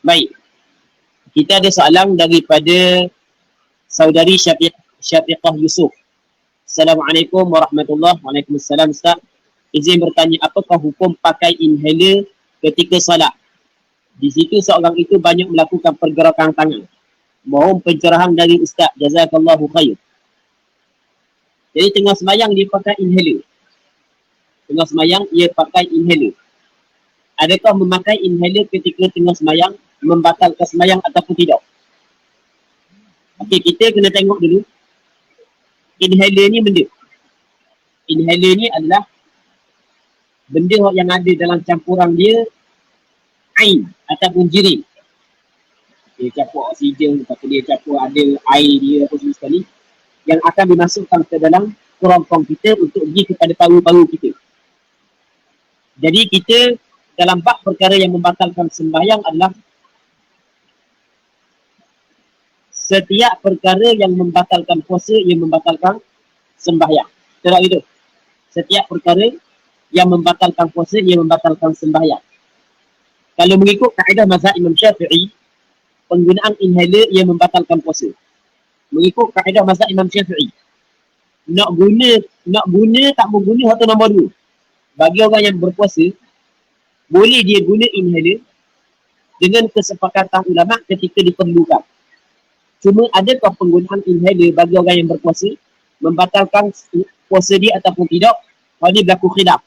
Baik. Kita ada soalan daripada saudari Syafiqah Yusuf. Assalamualaikum warahmatullahi wabarakatuh. Waalaikumsalam Ustaz. Izin bertanya, apakah hukum pakai inhaler ketika solat? Di situ seorang itu banyak melakukan pergerakan tangan. Mohon pencerahan dari Ustaz. Jazakallahu khair. Jadi tengah sembahyang dia pakai inhaler. Tengah sembahyang dia pakai inhaler. Adakah memakai inhaler ketika tengah sembahyang membatalkan sembahyang ataupun tidak? Okey, kita kena tengok dulu. Inhaler ni benda. Inhaler ni adalah benda yang ada dalam campuran dia air ataupun jirin. Dia campur oksigen, lepas tu dia campur ada air dia apa semua sekali yang akan dimasukkan ke dalam kerongkong kita untuk pergi kepada paru-paru kita. Jadi kita dalam bab perkara yang membatalkan sembahyang adalah setiap perkara yang membatalkan puasa, yang membatalkan sembahyang. Tak itu. Setiap perkara yang membatalkan puasa, yang membatalkan sembahyang. Kalau mengikut kaedah mazhab Imam Syafi'i, penggunaan inhaler yang membatalkan puasa. Mengikut kaedah mazhab Imam Syafi'i, nak guna tak mau guna atau nombor dua. Bagi orang yang berpuasa, boleh dia guna inhaler dengan kesepakatan ulama ketika diperlukan. Cuma adakah penggunaan inhaler bagi orang yang berpuasa membatalkan puasa dia ataupun tidak? Hal ini berlaku khilaf.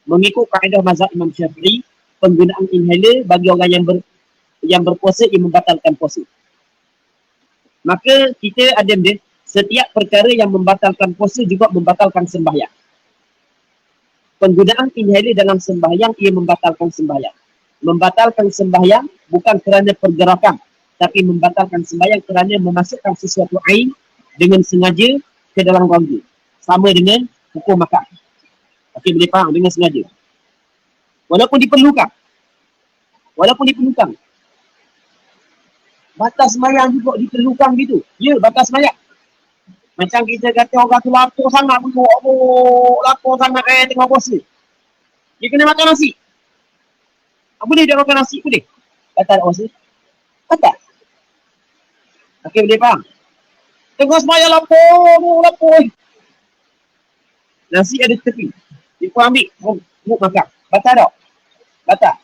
Mengikut kaedah mazhab Imam Syafi'i, penggunaan inhaler bagi orang yang berpuasa ia membatalkan puasa. Maka kita ada setiap perkara yang membatalkan puasa juga membatalkan sembahyang. Penggunaan inhaler dalam sembahyang ia membatalkan sembahyang. Membatalkan sembahyang bukan kerana pergerakan, tapi membatalkan sembahyang kerana memasukkan sesuatu air dengan sengaja ke dalam rongga. Sama dengan hukum makan. Okey, boleh faham dengan sengaja. Walaupun diperlukan. Batas sembahyang juga diperlukan gitu. Ya, batas sembahyang. Macam kita kata orang tu lapar sangat pun. Lapar sangat tengah puasa. Dia kena makan nasi. Boleh dia makan nasi? Boleh. Batal tak puasa? Batal. Okey, boleh faham? Tengah sembahyang lapar. Nasi ada tepi. Dia pun ambil. Makan. Batal tak? Batal.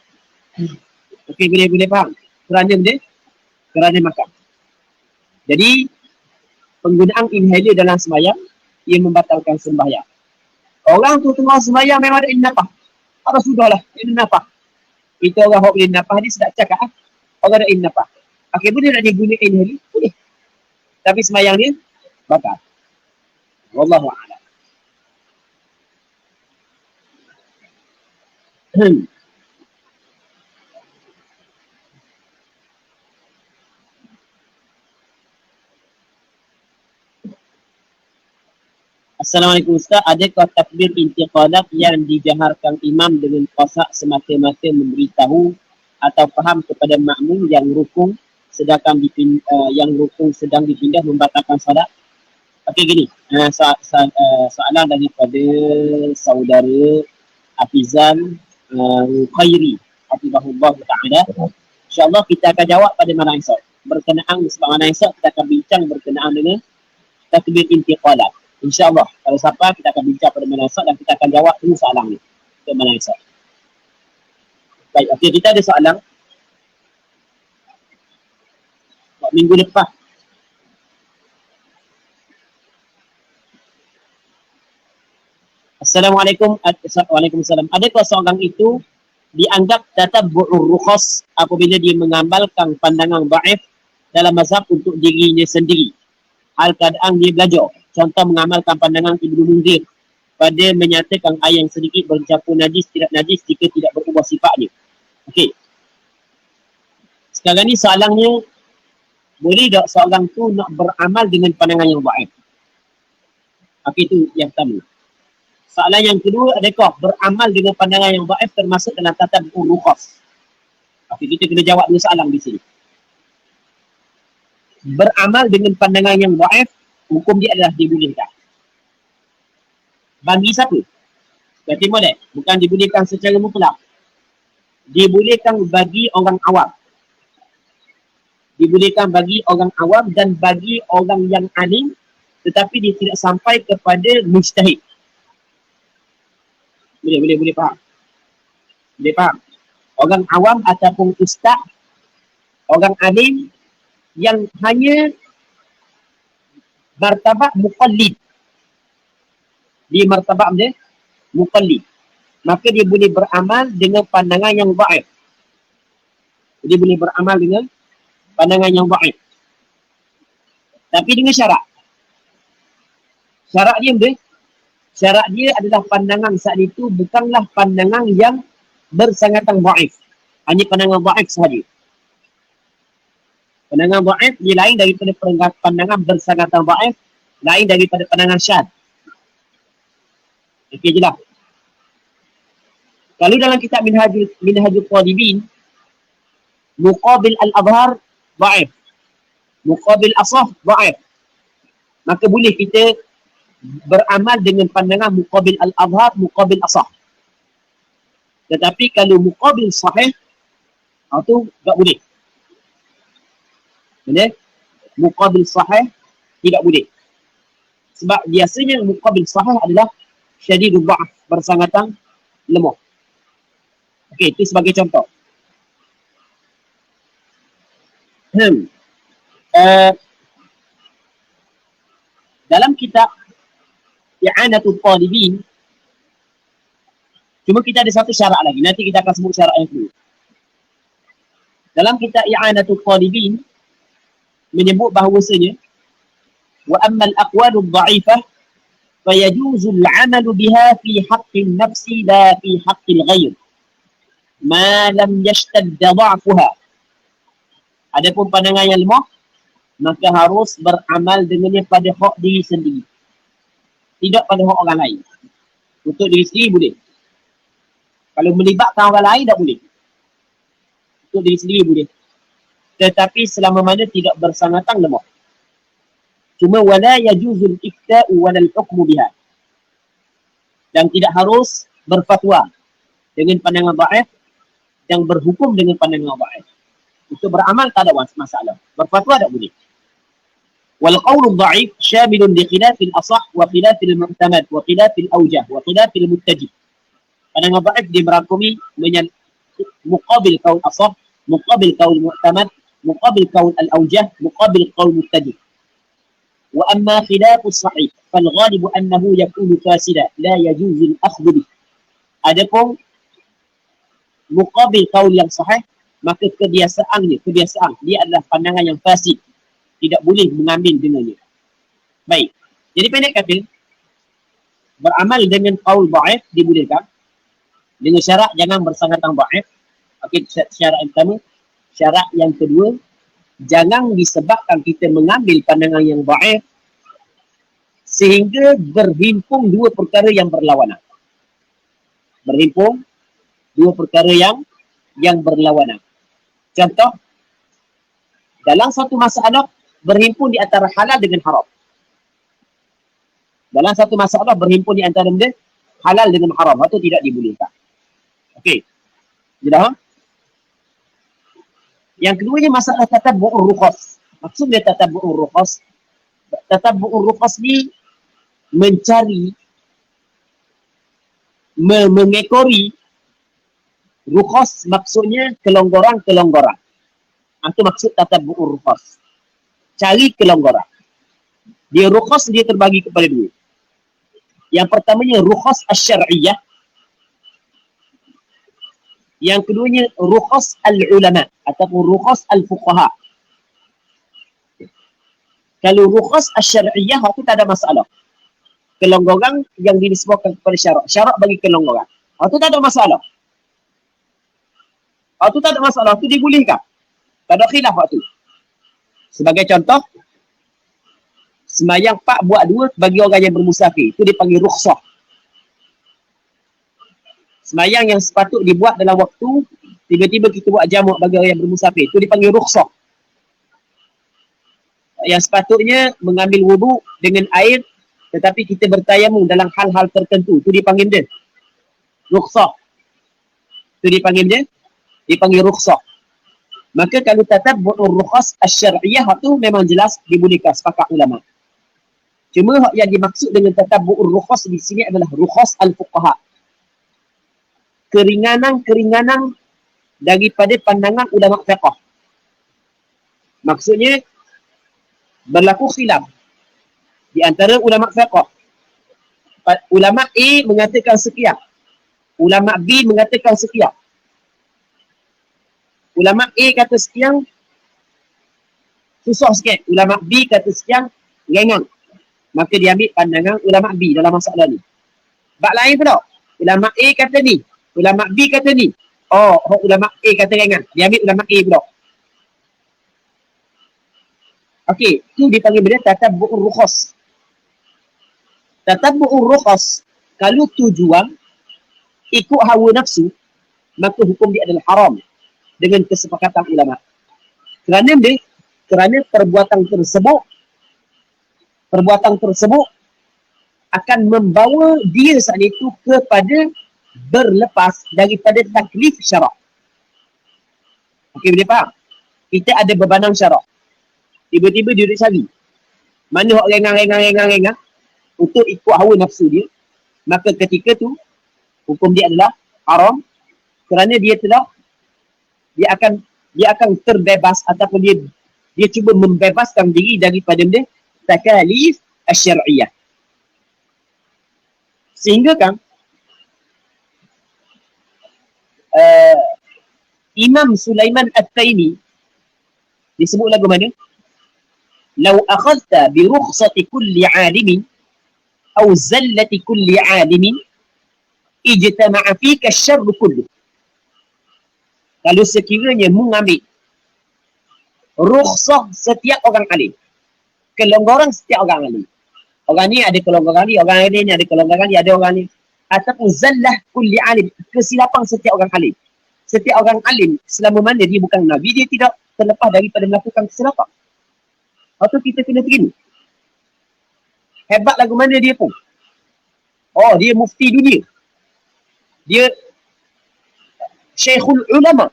Okey, boleh faham. Kerana makan. Jadi, penggunaan inhaler dalam sembahyang, ia membatalkan sembahyang. Orang tu tengah sembahyang memang ada nafas. Apa sudahlah, ini nafas. Kita orang yang boleh nafas ni sedap cakap. Orang ada nafas. Okey, boleh nak dia guna inhaler? Boleh. Tapi sembahyang dia, batal. Wallahu a'lam. Assalamualaikum Ustaz, adakah takbir intiqadat yang dijaharkan imam dengan qasak semata-mata memberitahu atau faham kepada makmum yang rukun sedang dipindah membatalkan solat? Okey, gini, soalan daripada saudara Hafizan Khairi hafizahullah ta'ala. InsyaAllah kita akan jawab pada malam esok. Berkenaan sebab malam esok kita akan bincang berkenaan dengan takbir intiqadat. InsyaAllah, kalau siapa kita akan bincang pada malam esok dan kita akan jawab dulu soalan ni ke malam esok. Baik, okey, kita ada soalan. Minggu lepas. Assalamualaikum. Waalaikumsalam. Adakah seorang itu dianggap tatabbu'ur rukhas apabila dia mengamalkan pandangan dhaif dalam mazhab untuk dirinya sendiri. Hal keadaan dia belajar. Contoh mengamalkan pandangan Ibnu Munzir pada menyatakan air yang sedikit bercampur najis tidak najis jika tidak berubah sifatnya. Okey. Sekarang ni soalannya, boleh tak seorang tu nak beramal dengan pandangan yang dhaif? Okey, itu yang pertama. Soalan yang kedua, adakah beramal dengan pandangan yang dhaif termasuk dalam tatabbu'ur rukhas? Okey, kita kena jawab dua soalan di sini. Beramal dengan pandangan yang dhaif, hukum dia adalah dibolehkan. Bagi siapa? Berarti boleh. Bukan dibolehkan secara mutlak. Dibolehkan bagi orang awam. Dibolehkan bagi orang awam dan bagi orang yang alim, tetapi dia tidak sampai kepada mujtahid. Boleh faham? Boleh faham? Orang awam ataupun ustaz, orang alim yang hanya martabat muqallid. Dia martabat dia muqallid. Maka dia boleh beramal dengan pandangan yang dhaif. Dia boleh beramal dengan pandangan yang dhaif. Tapi dengan syarat. Syarat dia apa? Syarat dia adalah pandangan saat itu bukanlah pandangan yang bersangatan dhaif. Hanya pandangan dhaif sahaja. Pandangan dhaif dia lain daripada pandangan bersangatan dhaif, lain daripada pandangan syadz. Okey je lah. Kalau dalam kitab Minhajul Talibin, muqabil al-azhar dhaif, muqabil asah dhaif, maka boleh kita beramal dengan pandangan muqabil al-azhar, muqabil asah. Tetapi kalau muqabil sahih, itu tak boleh. Boleh? Muqabil sahih tidak boleh. Sebab biasanya muqabil sahih adalah syadidul dha'af, bersangatan lemah. Okey, itu sebagai contoh. Dalam kitab I'anatul Talibin, cuma kita ada satu syarat lagi. Nanti kita akan sebut syarat yang kedua. Dalam kitab I'anatul Talibin menyebut bahawasanya wa ammal aqwalud dha'ifah fayajuzul 'amalu biha fi haqqin nafsi la fi haqqil ghair ma lam yashtadda dha'fuha. Adapun pandangan yang lemah, maka harus beramal dengannya pada hak diri sendiri, tidak pada hak orang lain. Untuk diri sendiri boleh. Kalau melibatkan orang lain tak boleh. Untuk diri sendiri boleh. Tetapi selama mana tidak bersangatan lemah. Cuma wala yajuzul ifta'u wala al-hukmu biha. Dan tidak harus berfatwa dengan pandangan dhaif yang berhukum dengan pandangan dhaif. Untuk beramal tak ada masalah. Berfatwa tak boleh. Wal qawlu dhaif syamilun li khilafil asah wa khilafil mu'tamad wa khilafil awjah wa khilafil muttajib. Pandangan dhaif dia merangkumi muqabil qaul asah, muqabil qaul mu'tamad, muqabil qaul al-awjah, muqabil qaul muttajib. Wa amma khilafus sahih fal ghalibu annahu yakunu fasida la yajuzu al-akhdhu bih. Adapun muqabil qaul yang sahih, maka kebiasaan dia adalah pandangan yang fasid, tidak boleh mengambil dengannya. Baik. Jadi pendek kata, beramal dengan qaul dhaif dibolehkan dengan syarat jangan bersangatan dhaif. Okey, syarat yang pertama. Syarat yang kedua, jangan disebabkan kita mengambil pandangan yang dhaif sehingga berhimpun dua perkara yang berlawanan. Berhimpun dua perkara yang berlawanan. Contoh, dalam satu masalah berhimpun di antara halal dengan haram. Dalam satu masalah berhimpun di antara benda halal dengan haram. Itu tidak dibolehkan. Okey. Sudah? Yang keduanya masalah tatabbu'ur rukhas. Maksud dia tatabbu'ur rukhas. Tatabbu'ur rukhas ni mencari, mengekori. Rukhas maksudnya kelonggaran-kelonggaran. Itu maksud tatabbu'ur rukhas. Cari kelonggaran. Dia rukhas dia terbagi kepada dua. Yang pertamanya rukhas asy-syar'iyyah. Yang keduanya rukhas al-ulama ataupun rukhas al-fuqaha. Kalau rukhas al-syar'iyah itu tak ada masalah. Kelonggaran yang dinisbahkan kepada syarak. Syarak bagi kelonggaran. Itu tak ada masalah. Itu tak ada masalah. Itu dibolehkan. Tak ada khilaf itu. Sebagai contoh, semayang 4 buat 2 bagi orang yang bermusafir. Itu dipanggil rukhsah. Semayang yang sepatut dibuat dalam waktu, tiba-tiba kita buat jamak bagi orang yang bermusafir. Itu dipanggil rukhsah. Yang sepatutnya mengambil wudu dengan air, tetapi kita bertayamum dalam hal-hal tertentu. Itu dipanggil dia rukhsah. Itu dipanggil rukhsah. Maka kalau tatabbu'ur rukhas asy-syar'iyyah itu memang jelas dibolehkan sepakat ulama. Cuma yang dimaksud dengan tatabbu'ur rukhas di sini adalah rukhas al-fuqaha. Keringanan-keringanan daripada pandangan ulama fiqh. Maksudnya berlaku khilaf di antara ulama fiqh. Ulama A mengatakan sekian, ulama B mengatakan sekian. Ulama A kata sekian, susah sikit. Ulama B kata sekian, ringan. Maka dia ambil pandangan ulama B dalam masalah ni. Bab lain pula. Ulama A kata ni, ulama B kata ni. Oh, ulama A kata ringan. Dia ambil ulama A pula. Okey, tu dipanggil benda tatabbu'ur rukhas. Tatabbu'ur rukhas, kalau tujuan ikut hawa nafsu, maka hukum dia adalah haram dengan kesepakatan ulama. Kerana perbuatan tersebut akan membawa dia saat itu kepada berlepas daripada taklif syarak. Okey, boleh faham? Kita ada bebanang syarak. Tiba-tiba dia duduk cari mana hak rengang untuk ikut hawa nafsu dia, maka ketika tu hukum dia adalah haram kerana dia akan terbebas ataupun dia cuba membebaskan diri daripada benda takalif asy-syar'iyyah. Sehingga kan Imam Sulaiman At-Taimi disebut lagu mana? Lau akhadta bi rukhsati kulli 'alimin aw zallati kulli 'alimin ijtama'a fika asy-syarru kullu. Kalau sekiranya mengambil rukhsah setiap orang alim, kelonggaran setiap orang alim. Orang ni ada kelonggaran ni, orang ni ada kelonggaran ni, ada orang ni. Ataupun zallah kulli 'alim, kesilapan setiap orang alim. Setiap orang alim selama mana dia bukan Nabi, dia tidak terlepas daripada melakukan kesilapan. Atau kita kena terima. Hebat lagu mana dia pun. Oh, dia mufti dunia. Dia syekhul ulama.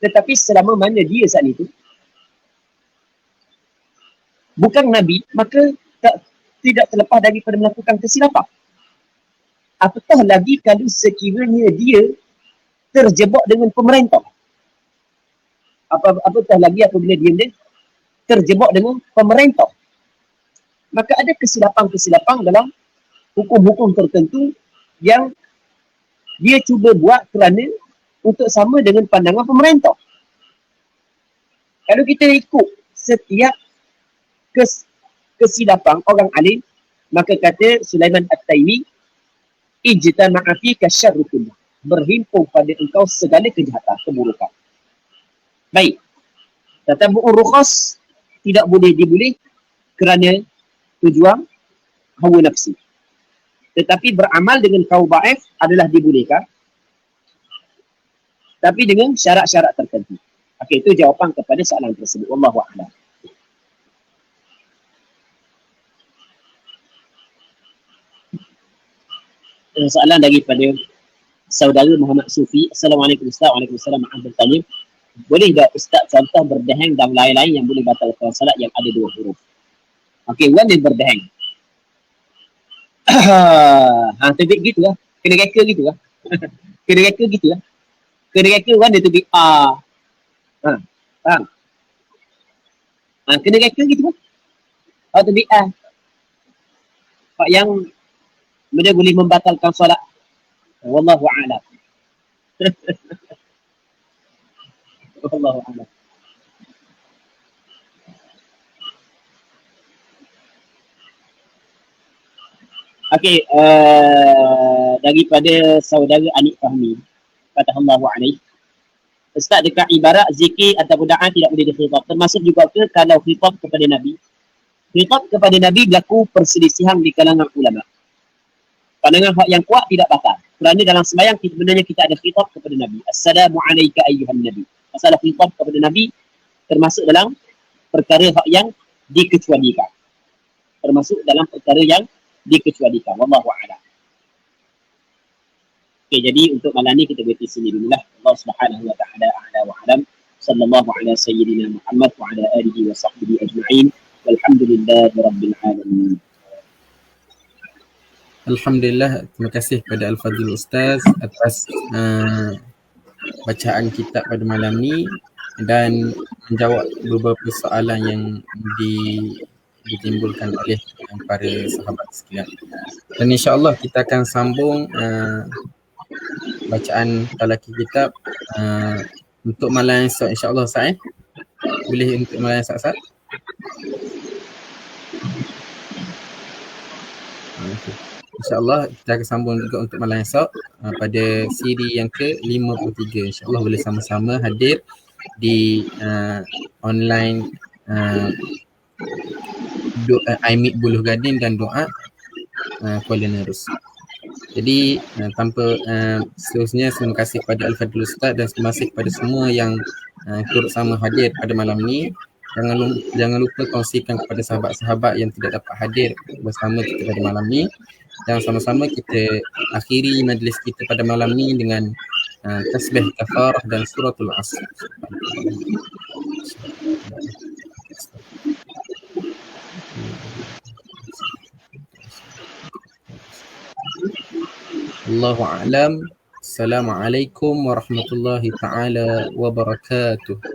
Tetapi selama mana dia saat itu bukan Nabi, maka tidak terlepas daripada melakukan kesilapan. Apatah lagi kalau sekiranya dia terjebak dengan pemerintah. Apatah lagi apabila dia terjebak dengan pemerintah. Maka ada kesilapan-kesilapan dalam hukum-hukum tertentu yang dia cuba buat kerana untuk sama dengan pandangan pemerintah. Kalau kita ikut setiap kesilapan orang alim, maka kata Sulaiman At-Taimi, ijtama'a fika syarru kullu, berhimpun pada engkau segala kejahatan, keburukan. Baik. Tatabbu'ur rukhas tidak boleh diboleh kerana tujuan hawa nafsu. Tetapi beramal dengan kaum dhaif adalah dibolehkan, tapi dengan syarat-syarat tertentu. Okey, itu jawapan kepada soalan tersebut. Wallahu a'lam. Soalan daripada saudara Muhammad Sufi. Assalamualaikum Ustaz. Waalaikumsalam. Bertanya, boleh tak Ustaz contoh berdeheng dan lain-lain yang boleh batalkan salat yang ada 2 huruf? Okey, one is berdeheng. Terbit gitu lah. Kena reka gitu lah. Kena reka gitu lah. Kena reka one dia terbit faham? Kena reka gitu lah. Terbit yang benda boleh membatalkan solat. Wallahu a'lam. Wallahu a'lam. Okey, daripada saudara Anik Fahmi, katahallahu alaih, Ustaz, dekat ibarat zikir atau doa tidak boleh dikhitab. Termasuk juga ke kalau khitab kepada Nabi? Khitab kepada Nabi berlaku perselisihan di kalangan ulama. Pandangan hak yang kuat tidak batal. Kerana dalam sembahyang sebenarnya kita ada khitab kepada Nabi. Assalamualaikum ayyuhan Nabi. Masalah khitab kepada Nabi termasuk dalam perkara hak yang dikecualikan. Termasuk dalam perkara yang dikecualikan. Wallahu a'lam. Okey, jadi untuk malam ni kita berhenti sini dululah. Allah Subhanahu wa taala a'la wa a'lam. Sallallahu ala sayyidina Muhammad wa ala alihi wa sahbihi ajma'in. Walhamdulillahi rabbil alamin. Alhamdulillah, terima kasih kepada Al-Fadhil Ustaz atas bacaan kitab pada malam ni dan menjawab beberapa soalan yang ditimbulkan oleh para sahabat sekalian. Dan insya-Allah kita akan sambung bacaan talaki kitab untuk malam esok insya-Allah Ustaz. Boleh untuk malam esok Ustaz? Okay. InsyaAllah kita akan sambung juga untuk malam esok pada siri yang ke-53. InsyaAllah boleh sama-sama hadir di online iMeet Buluh Gading dan doa Kuala Nerus. Jadi tanpa seterusnya, terima kasih kepada Al-Fadhil Ustaz dan terima kasih kepada semua yang turut sama hadir pada malam ni. Jangan lupa kongsikan kepada sahabat-sahabat yang tidak dapat hadir bersama kita pada malam ni. Dan sama-sama kita akhiri majlis kita pada malam ni dengan tasbih kafarah dan suratul asr. Allahu a'lam. Assalamualaikum warahmatullahi taala wabarakatuh.